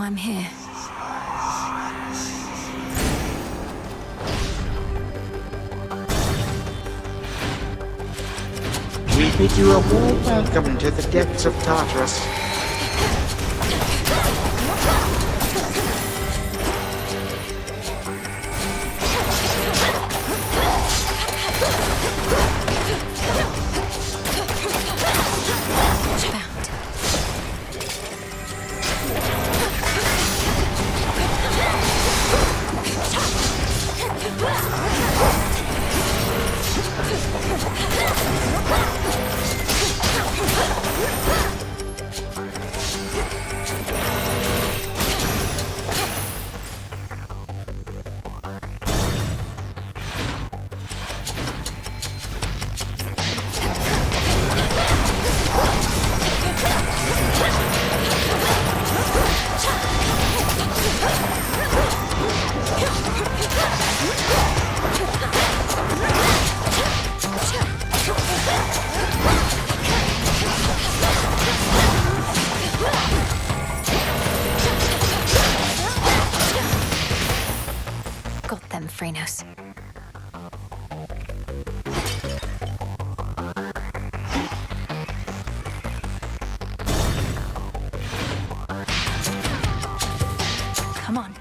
why I'm here. We bid you a warm welcome to the depths of Tartarus. Chronos. Come on.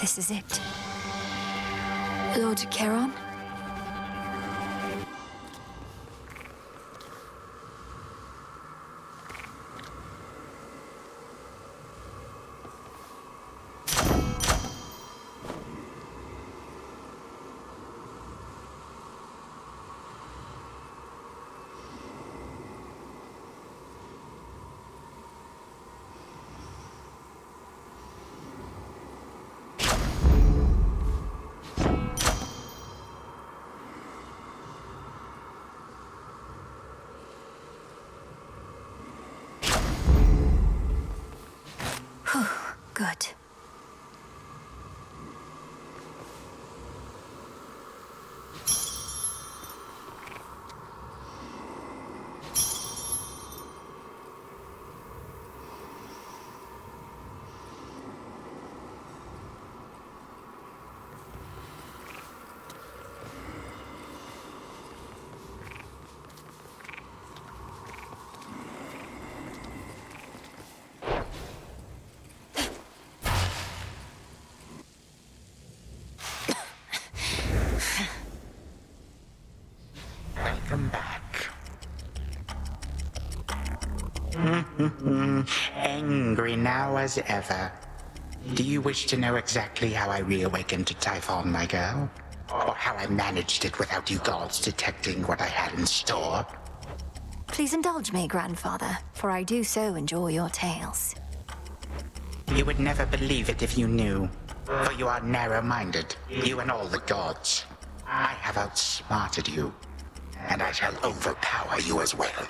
This is it. Lord Charon? Good. Welcome back. Angry now as ever. Do you wish to know exactly how I reawakened to Typhon, my girl? Or how I managed it without you gods detecting what I had in store? Please indulge me, grandfather, for I do so enjoy your tales. You would never believe it if you knew. For you are narrow-minded, you and all the gods. I have outsmarted you, and I shall overpower you as well.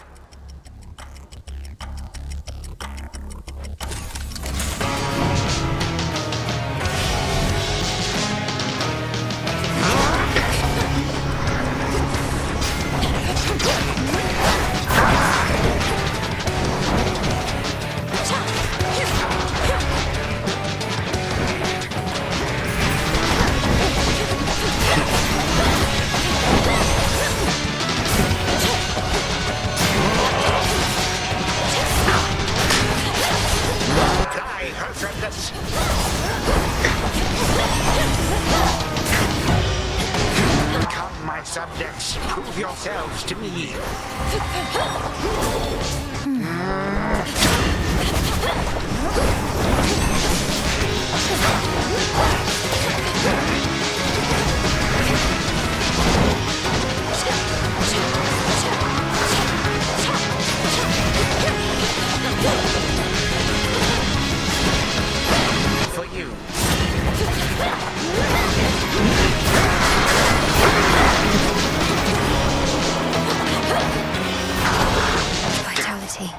Come, my subjects, prove yourselves to me. For you. Vitality.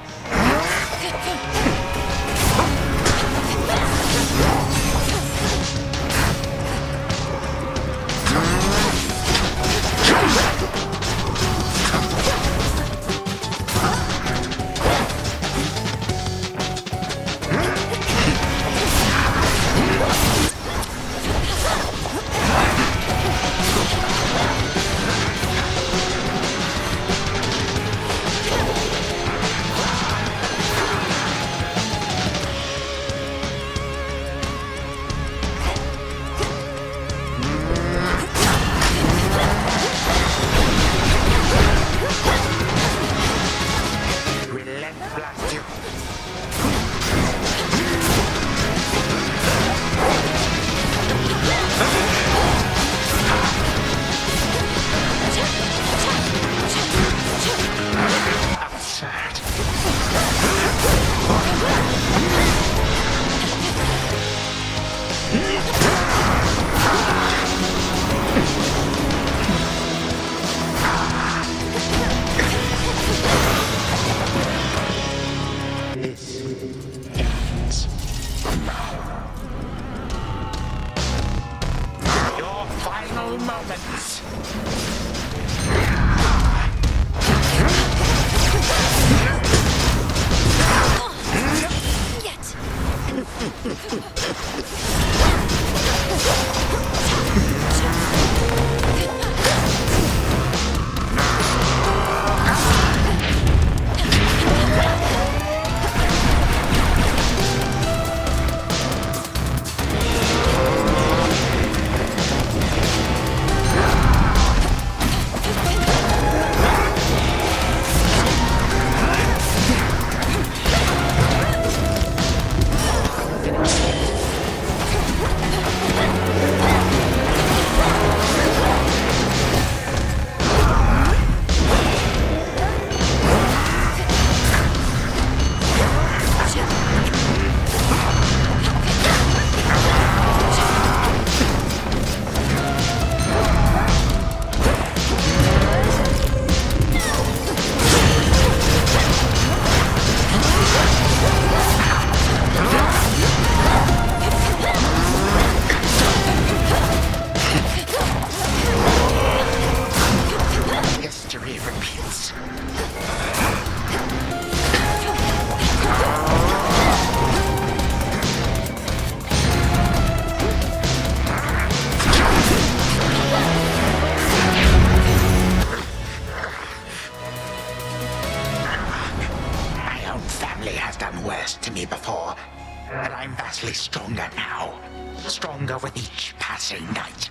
and I'm vastly stronger now. Stronger with each passing night.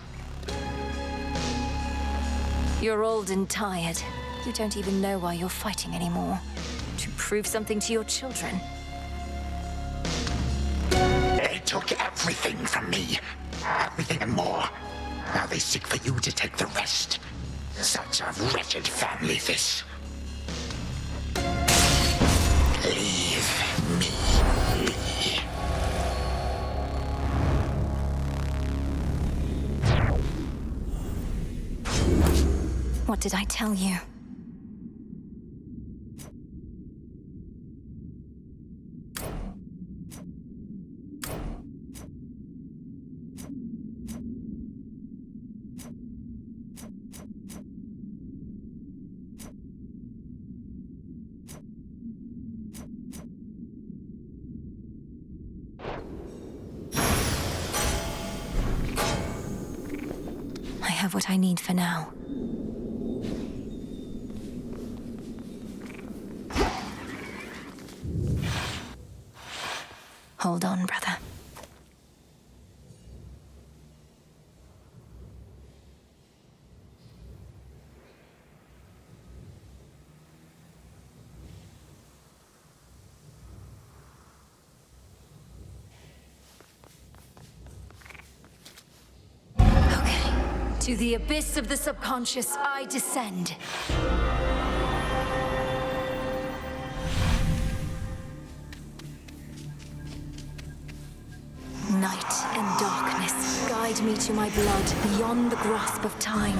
You're old and tired. You don't even know why you're fighting anymore. To prove something to your children. They took everything from me. Everything and more. Now they seek for you to take the rest. Such a wretched family, this. Leave me be. What did I tell you? I have what I need for now. Hold on, brother. Okay. To the abyss of the subconscious, I descend. Night and darkness guide me to my blood beyond the grasp of time.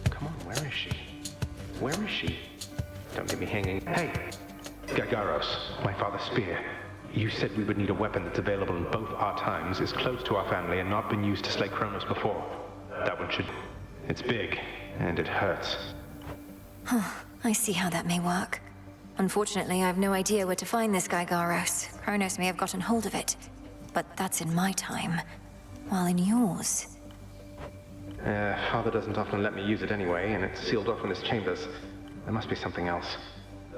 Come on, where is she? Where is she? Don't get me hanging. Hey! Zagreus, my father's spear. You said we would need a weapon that's available in both our times, is close to our family, and not been used to slay Chronos before. That one should... It's big, and it hurts. I see how that may work. Unfortunately, I have no idea where to find this guy Zagreus. Chronos may have gotten hold of it. But that's in my time. While in yours... Father doesn't often let me use it anyway, and it's sealed off in his chambers. There must be something else.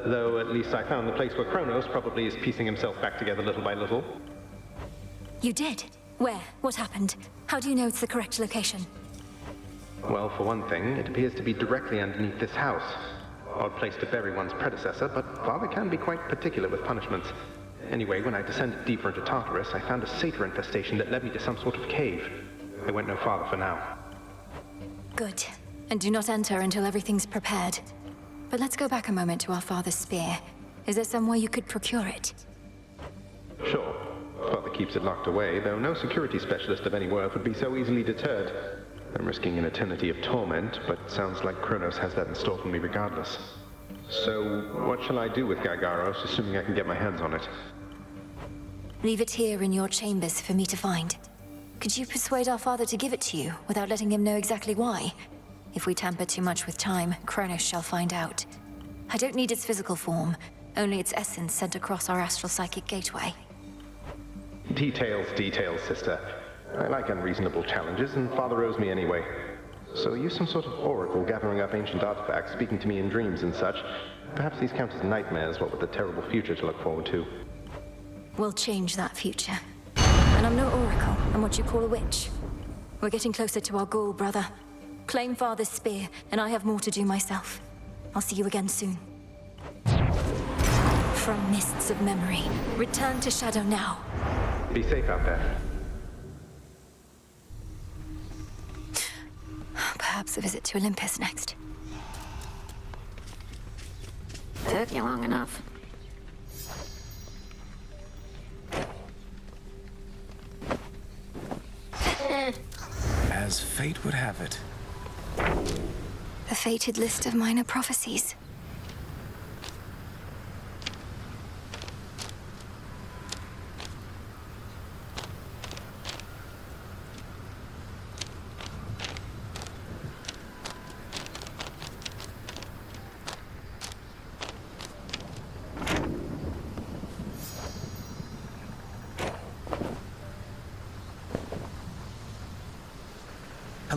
Though at least I found the place where Chronos probably is piecing himself back together little by little. You did? Where? What happened? How do you know it's the correct location? Well, for one thing, it appears to be directly underneath this house. Odd place to bury one's predecessor, but Father can be quite particular with punishments. Anyway, when I descended deeper into Tartarus, I found a satyr infestation that led me to some sort of cave. I went no farther for now. Good. And do not enter until everything's prepared. But let's go back a moment to our father's spear. Is there somewhere you could procure it? Sure. Father keeps it locked away, though no security specialist of any worth would be so easily deterred. I'm risking an eternity of torment, but sounds like Chronos has that in store for me regardless. So, what shall I do with Zagreus, assuming I can get my hands on it? Leave it here in your chambers for me to find. Could you persuade our father to give it to you, without letting him know exactly why? If we tamper too much with time, Chronos shall find out. I don't need its physical form, only its essence sent across our astral psychic gateway. Details, sister. I like unreasonable challenges, and Father owes me anyway. So use some sort of oracle gathering up ancient artifacts, speaking to me in dreams and such. Perhaps these count as nightmares, what with the terrible future to look forward to. We'll change that future. And I'm no oracle, I'm what you call a witch. We're getting closer to our goal, brother. Claim Father's spear, and I have more to do myself. I'll see you again soon. From mists of memory, return to Shadow now. Be safe out there. Perhaps a visit to Olympus next. Took you long enough. As fate would have it. The fated list of minor prophecies.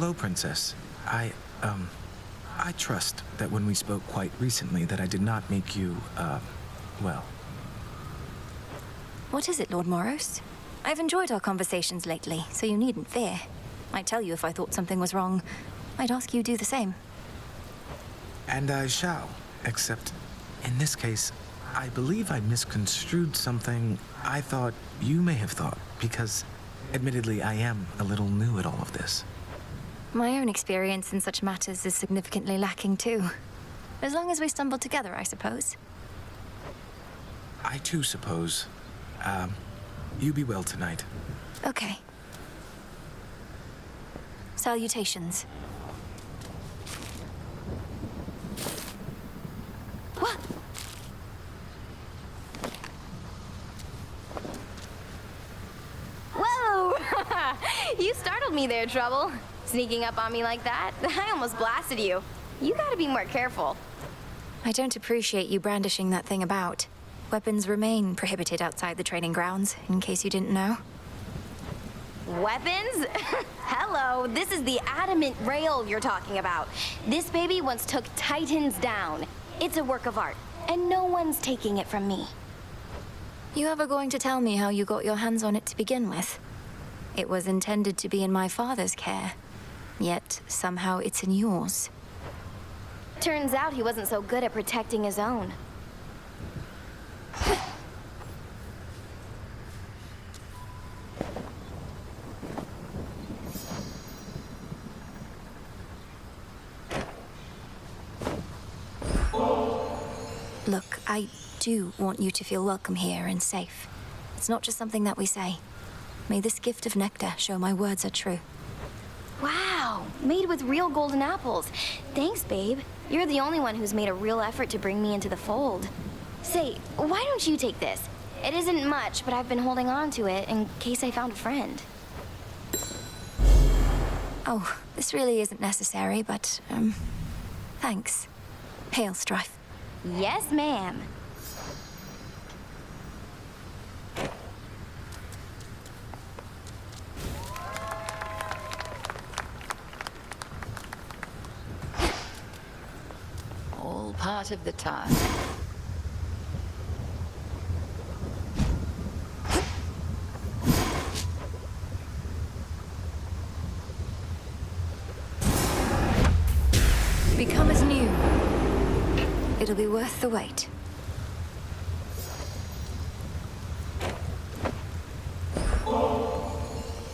Hello, Princess. I trust that when we spoke quite recently that I did not make you, well. What is it, Lord Moros? I've enjoyed our conversations lately, so you needn't fear. I'd tell you if I thought something was wrong. I'd ask you do the same. And I shall, except in this case, I believe I misconstrued something I thought you may have thought, because admittedly I am a little new at all of this. My own experience in such matters is significantly lacking too. As long as we stumble together, I suppose. I too suppose. You be well tonight. Okay. Salutations. What? Whoa! You startled me there, Trouble. Sneaking up on me like that, I almost blasted you. You gotta be more careful. I don't appreciate you brandishing that thing about. Weapons remain prohibited outside the training grounds, in case you didn't know. Weapons? Hello, this is the adamant rail you're talking about. This baby once took Titans down. It's a work of art, and no one's taking it from me. You ever going to tell me how you got your hands on it to begin with? It was intended to be in my father's care, yet somehow it's in yours. Turns out he wasn't so good at protecting his own. Look, I do want you to feel welcome here and safe. It's not just something that we say. May this gift of nectar show my words are true. Wow, made with real golden apples. Thanks, babe. You're the only one who's made a real effort to bring me into the fold. Say, why don't you take this? It isn't much, but I've been holding on to it in case I found a friend. Oh, this really isn't necessary, but, thanks. Hail, Strife. Yes, ma'am. All part of the task. Become as new. It'll be worth the wait.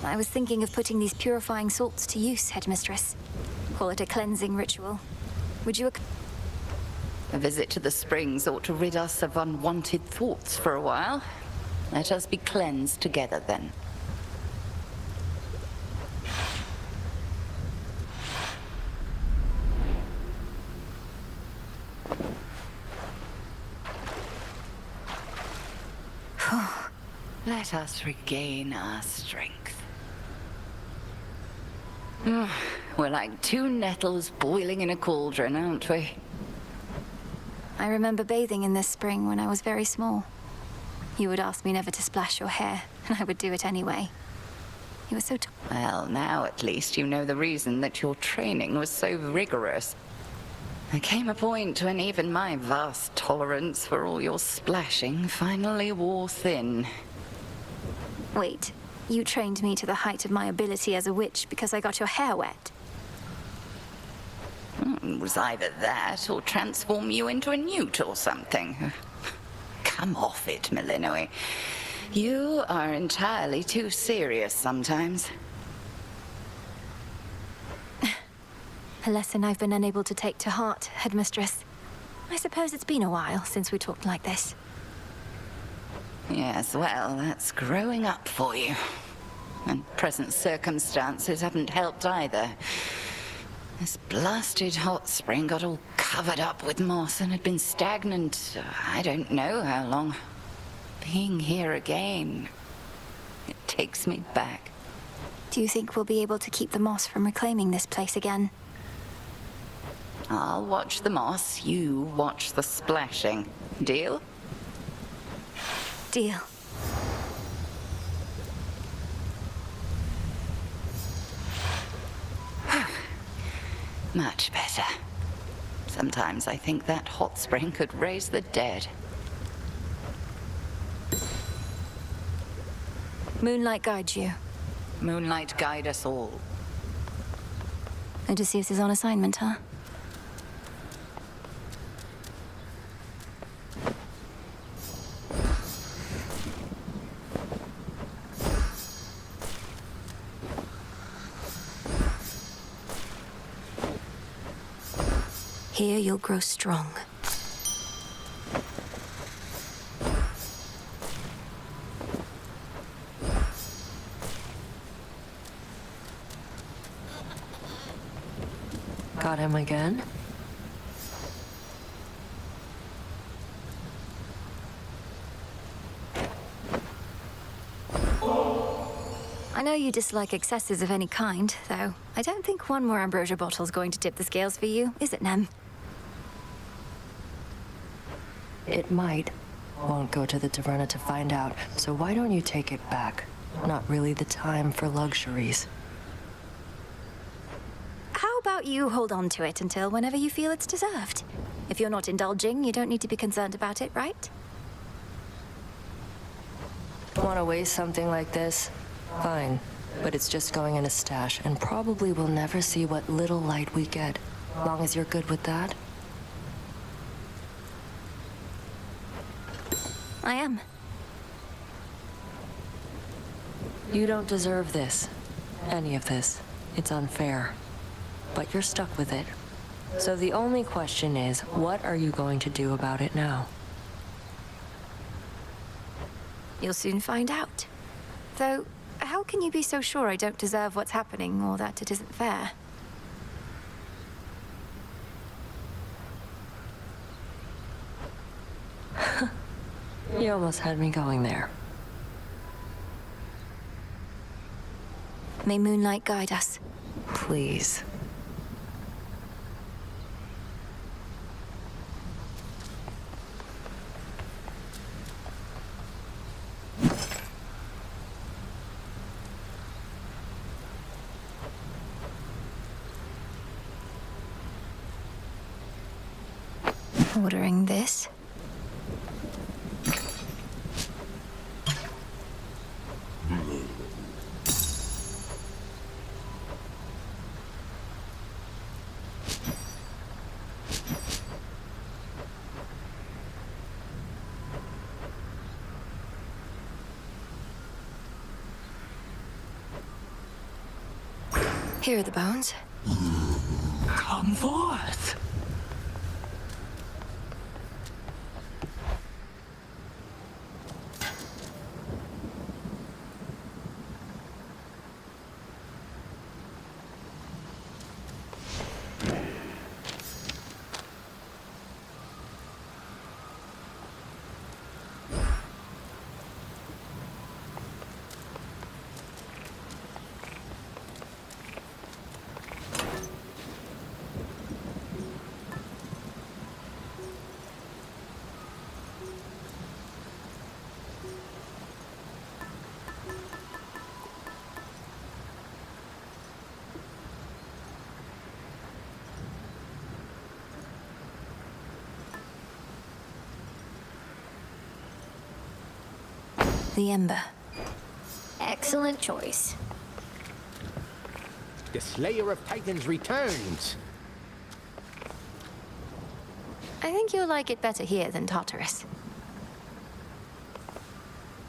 I was thinking of putting these purifying salts to use, Headmistress. Call it a cleansing ritual. Would you... A visit to the springs ought to rid us of unwanted thoughts for a while. Let us be cleansed together, then. Let us regain our strength. We're like two nettles boiling in a cauldron, aren't we? I remember bathing in this spring when I was very small. You would ask me never to splash your hair, and I would do it anyway. You were so Well, now at least you know the reason that your training was so rigorous. There came a point when even my vast tolerance for all your splashing finally wore thin. Wait, you trained me to the height of my ability as a witch because I got your hair wet? It was either that or transform you into a newt or something. Come off it, Melinoë. You are entirely too serious sometimes. A lesson I've been unable to take to heart, Headmistress. I suppose it's been a while since we talked like this. Yes, well, that's growing up for you. And present circumstances haven't helped either. This blasted hot spring got all covered up with moss and had been stagnant, I don't know how long. Being here again, it takes me back. Do you think we'll be able to keep the moss from reclaiming this place again? I'll watch the moss, you watch the splashing. Deal? Deal. Much better. Sometimes I think that hot spring could raise the dead. Moonlight guides you. Moonlight guide us all. Odysseus is on assignment, huh? Here you'll grow strong. Got him again? I know you dislike excesses of any kind, though. I don't think one more ambrosia bottle's going to tip the scales for you, is it, Nem? It might. Won't go to the taverna to find out, so why don't you take it back? Not really the time for luxuries. How about you hold on to it until whenever you feel it's deserved? If you're not indulging, you don't need to be concerned about it, right? Want to waste something like this? Fine. But it's just going in a stash, and probably we'll never see what little light we get. Long as you're good with that? I am. You don't deserve this. Any of this. It's unfair. But you're stuck with it. So the only question is, what are you going to do about it now? You'll soon find out. Though, how can you be so sure I don't deserve what's happening, or that it isn't fair? You almost had me going there. May moonlight guide us. Please. Ordering this. Here are the bones. Come forth. The ember. Excellent choice. The Slayer of Titans returns. I think you'll like it better here than Tartarus.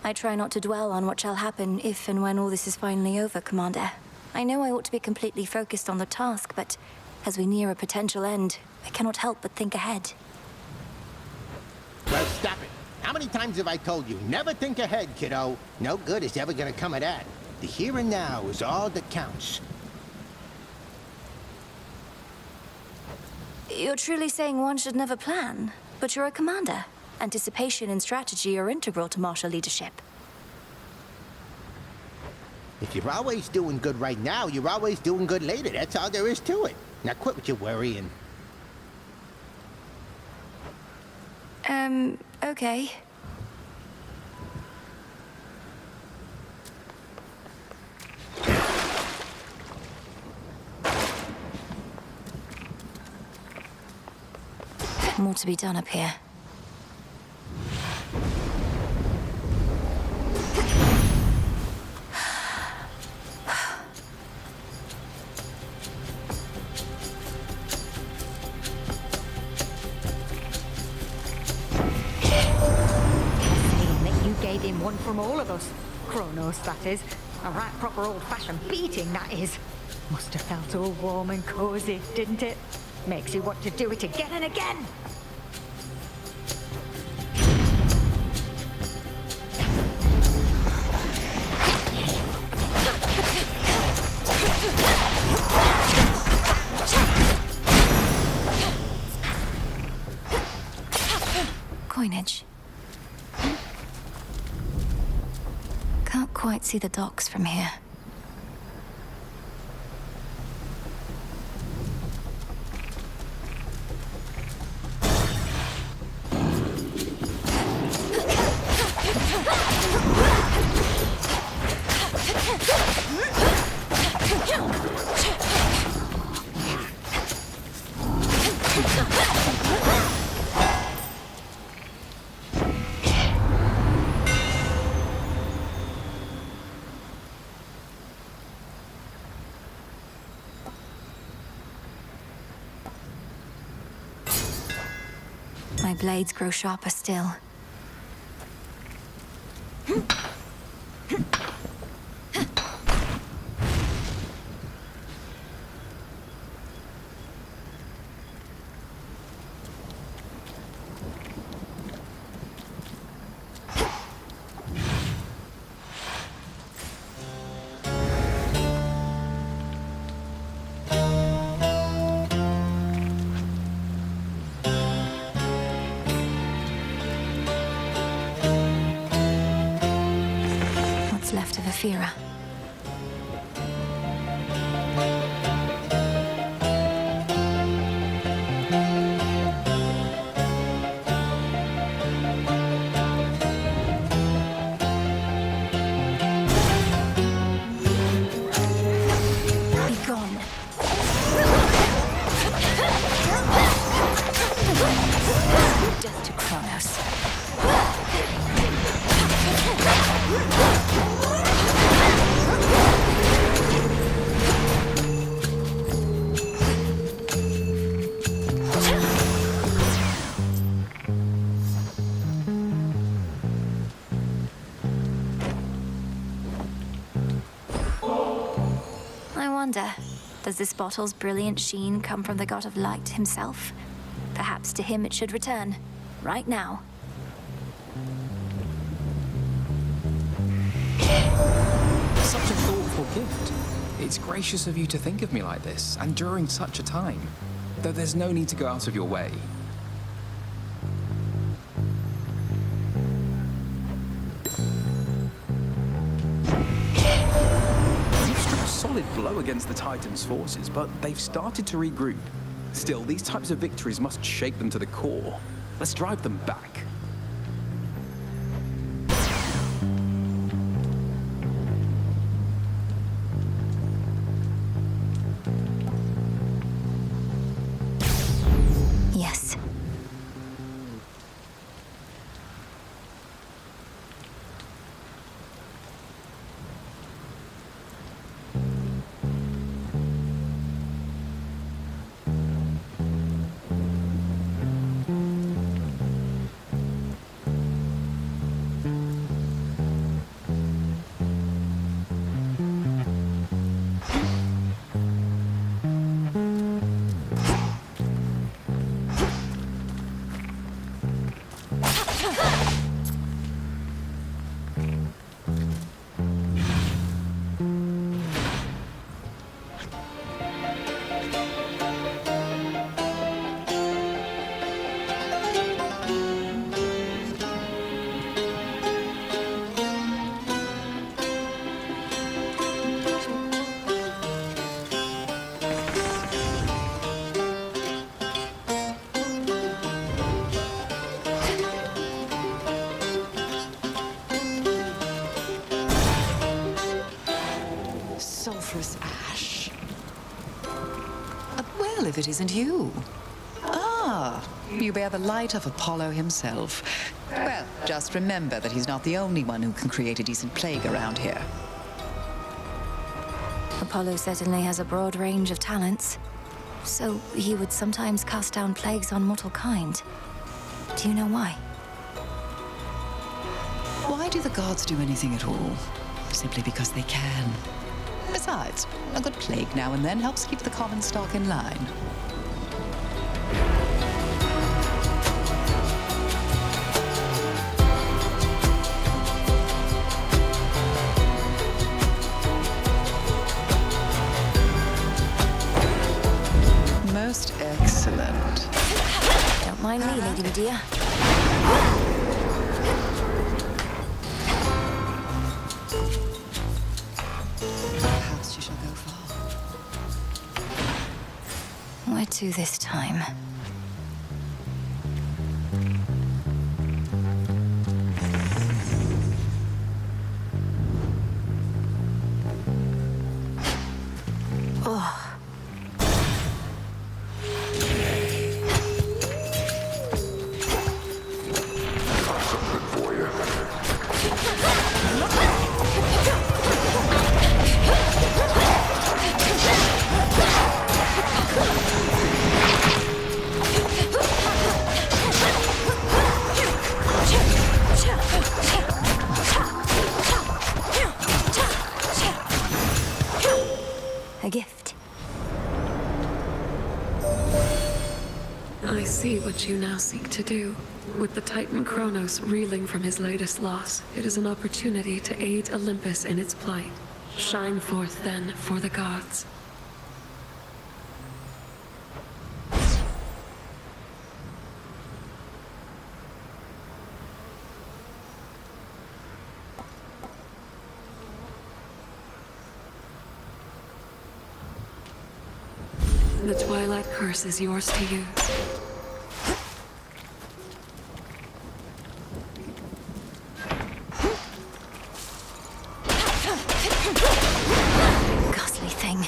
I try not to dwell on what shall happen if and when all this is finally over, Commander. I know I ought to be completely focused on the task, but as we near a potential end, I cannot help but think ahead. Well, stop it. How many times have I told you, never think ahead, kiddo? No good is ever gonna come of that. The here and now is all that counts. You're truly saying one should never plan, but you're a commander. Anticipation and strategy are integral to martial leadership. If you're always doing good right now, you're always doing good later. That's all there is to it. Now quit with your worrying. Okay. More to be done up here. Gave him one from all of us. Chronos, that is. A right proper old-fashioned beating, that is. Must have felt all warm and cozy, didn't it? Makes you want to do it again and again. Coinage. Can't quite see the docks from here. My blades grow sharper still. Left of Aphira. Be gone. Death to Chronos. Does this bottle's brilliant sheen come from the god of light himself? Perhaps to him it should return, right now. Such a thoughtful gift. It's gracious of you to think of me like this, and during such a time. Though there's no need to go out of your way. Solid blow against the Titans' forces, but they've started to regroup. Still, these types of victories must shake them to the core. Let's drive them back. Yes. Well, if it isn't you. Ah, Ah, you bear the light of Apollo himself. Well, just remember that he's not the only one who can create a decent plague around here. Apollo certainly has a broad range of talents. So he would sometimes cast down plagues on mortal kind. Do you know why? Why do the gods do anything at all? Simply because they can. Besides, a good plague now and then helps keep the common stock in line. Most excellent. Don't mind me, Lady Medea. Perhaps she shall go far. Where to this time? A gift. I see what you now seek to do. With the Titan Chronos reeling from his latest loss, it is an opportunity to aid Olympus in its plight. Shine forth then for the gods. The Twilight Curse is yours to use. Ghastly thing.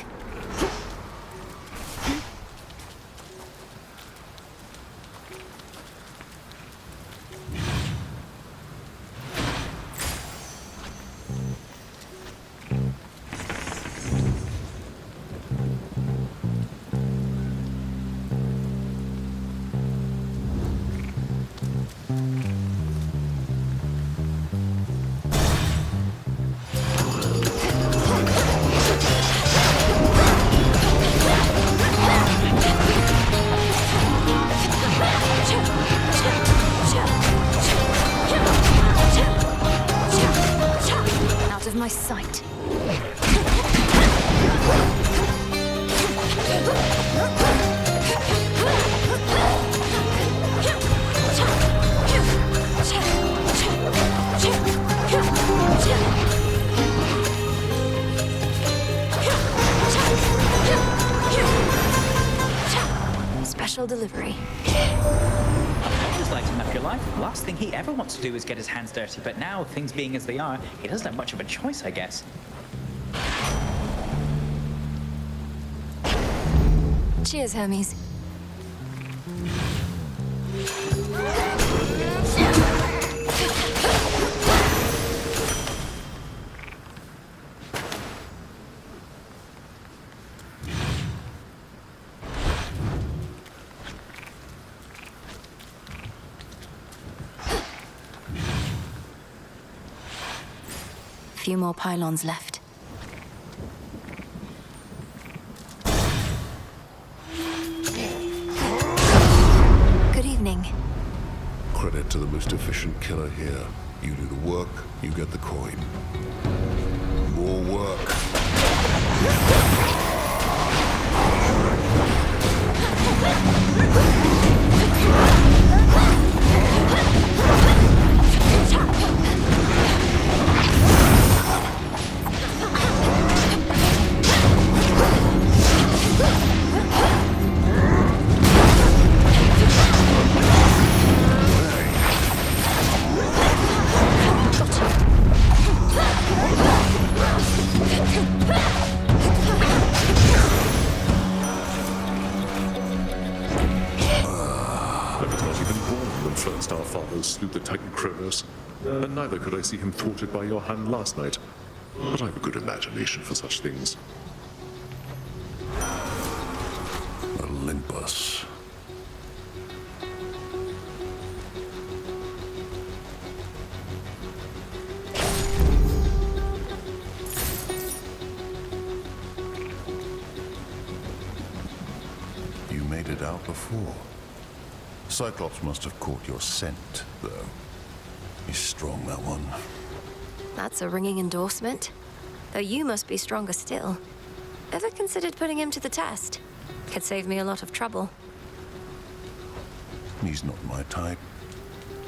Out of my sight. Special delivery. Just lighting up your life. Last thing he ever wants to do is get his hands dirty, but now, things being as they are, he doesn't have much of a choice, I guess. Cheers, Hermes. Few more pylons left. Good evening. Credit to the most efficient killer here. You do the work, you get the coin. More work. I was not even born when first our fathers slew the Titan Chronos, and neither could I see him thwarted by your hand last night. But I have a good imagination for such things. Olympus. You made it out before. Cyclops must have caught your scent, though. He's strong, that one. That's a ringing endorsement. Though you must be stronger still. Ever considered putting him to the test? Could save me a lot of trouble. He's not my type.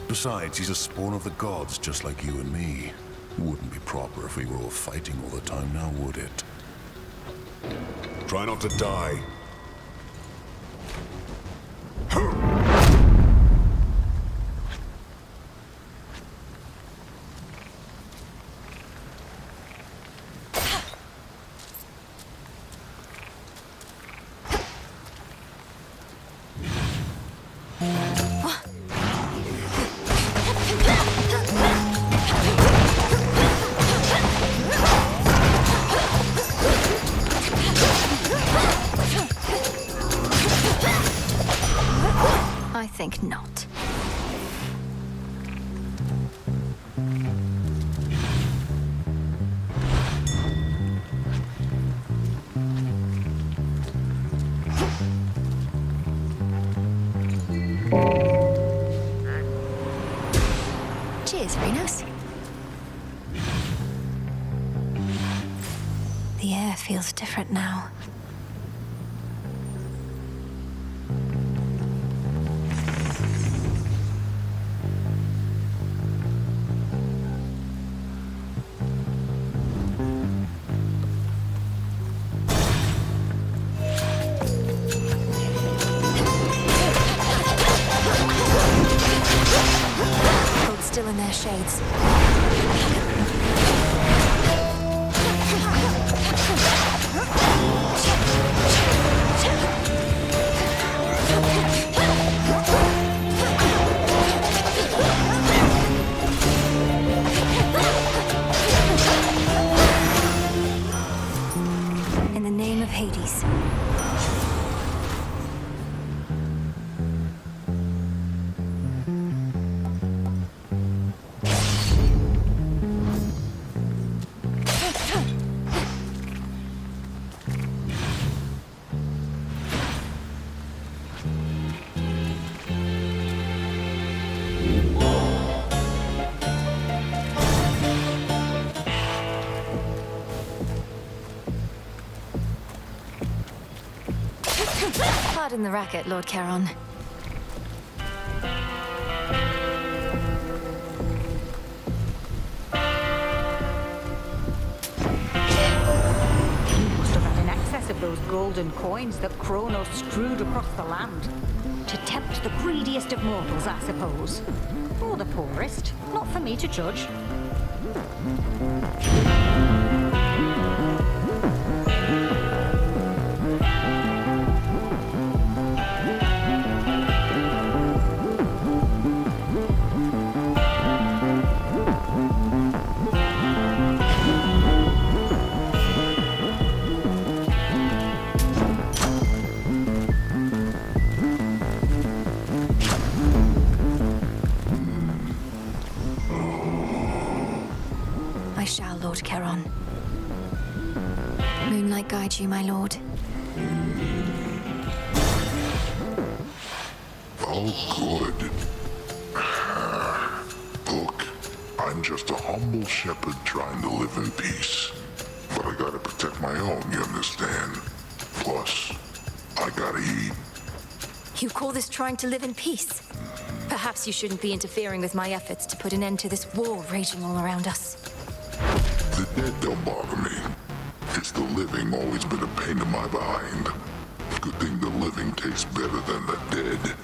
Besides, he's a spawn of the gods, just like you and me. Wouldn't be proper if we were all fighting all the time now, would it? Try not to die. I think not. Cheers, Chronos. The air feels different now. Still in their shades. In the name of Hades. Pardon the racket, Lord Charon. Of those golden coins that Chronos strewed across the land. To tempt the greediest of mortals, I suppose. Or the poorest. Not for me to judge. I shall, Lord Charon. Moonlight guide you, my lord. Oh, good. Look, I'm just a humble shepherd trying to live in peace. But I gotta protect my own, you understand? Plus, I gotta eat. You call this trying to live in peace? Perhaps you shouldn't be interfering with my efforts to put an end to this war raging all around us. The dead don't bother me. It's the living always been a pain in my behind. Good thing the living tastes better than the dead.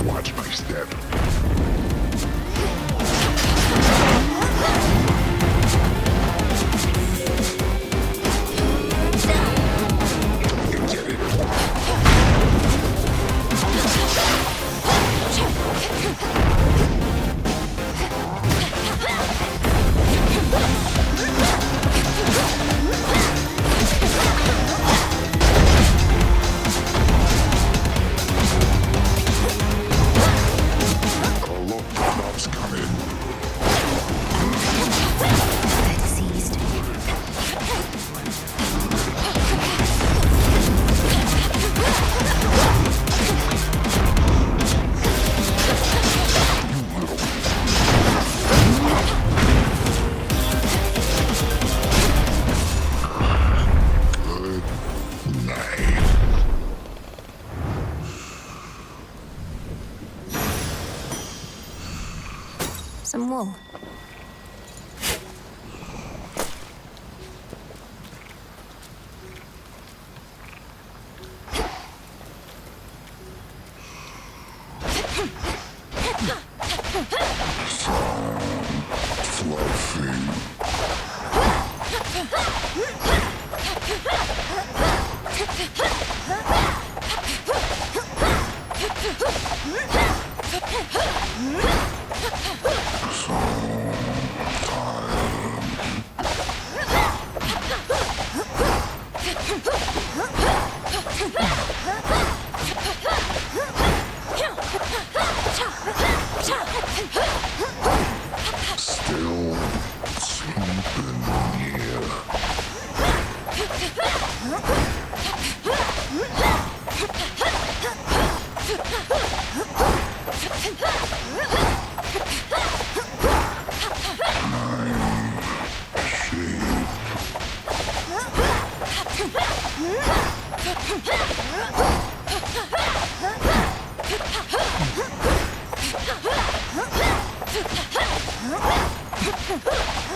Watch my step. Some wool.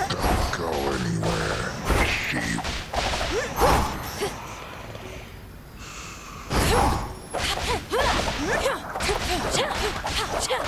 Don't go anywhere, sheep. That's good.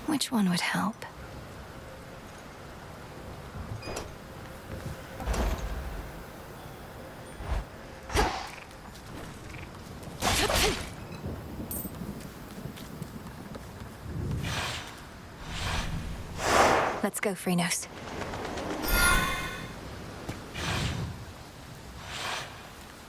Which one would help? Let's go, Chronos.